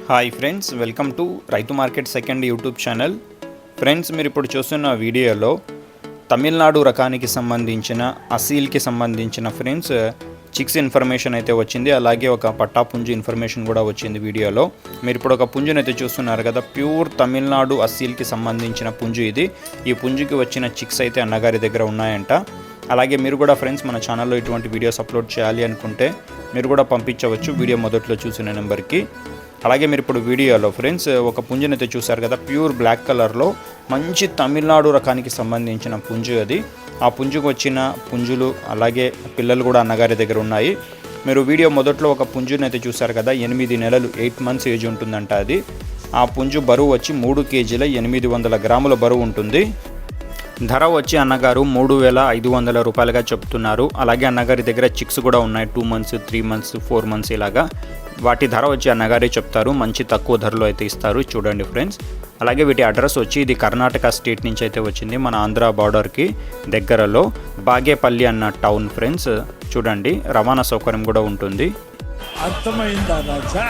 Hi friends, welcome to రైతు market second YouTube channel. Friends, మీరు ఇప్పుడు చూస్తున్న వీడియోలో తమిళనాడు రకానికి సంబంధించిన అసీల్కి సంబంధించిన ఫ్రెండ్స్ చిక్స్ ఇన్ఫర్మేషన్ అయితే వచ్చింది. అలాగే ఒక పట్టా పుంజు ఇన్ఫర్మేషన్ కూడా వచ్చింది వీడియోలో. మీరు ఇప్పుడు ఒక పుంజుని అయితే చూస్తున్నారు కదా, ప్యూర్ తమిళనాడు అసీల్కి సంబంధించిన పుంజు ఇది. ఈ పుంజుకి వచ్చిన చిక్స్ అయితే అన్నగారి దగ్గర ఉన్నాయంట. అలాగే మీరు కూడా ఫ్రెండ్స్ మన ఛానల్లో ఇటువంటి వీడియోస్ అప్లోడ్ చేయాలి అనుకుంటే మీరు కూడా పంపించవచ్చు వీడియో మొదట్లో చూసిన నెంబర్కి. అలాగే మీరు ఇప్పుడు వీడియోలో ఫ్రెండ్స్ ఒక పుంజుని అయితే చూశారు కదా, ప్యూర్ బ్లాక్ కలర్లో మంచి తమిళనాడు రకానికి సంబంధించిన పుంజు అది. ఆ పుంజుకు వచ్చిన పుంజులు అలాగే పిల్లలు కూడా అన్నగారి దగ్గర ఉన్నాయి. మీరు వీడియో మొదట్లో ఒక పుంజుని అయితే చూశారు కదా, 8 నెలలు 8 మంత్స్ ఏజ్ ఉంటుందంట అది. ఆ పుంజు బరువు వచ్చి 3 కేజీల 800 గ్రాముల బరువు ఉంటుంది. ధర వచ్చి అన్నగారు 3,500 రూపాయలుగా చెప్తున్నారు. అలాగే అన్నగారి దగ్గర చిక్స్ కూడా ఉన్నాయి, 2 మంత్స్ 3 మంత్స్ 4 మంత్స్ ఇలాగా. వాటి ధర వచ్చి అన్నగారే చెప్తారు, మంచి తక్కువ ధరలో అయితే ఇస్తారు. చూడండి ఫ్రెండ్స్. అలాగే వీటి అడ్రస్ వచ్చి ఇది కర్ణాటక స్టేట్ నుంచి అయితే వచ్చింది, మన ఆంధ్ర బార్డర్కి దగ్గరలో బాగేపల్లి అన్న టౌన్ ఫ్రెండ్స్. చూడండి, రవాణా సౌకర్యం కూడా ఉంటుంది. అర్థమైందా రాజా?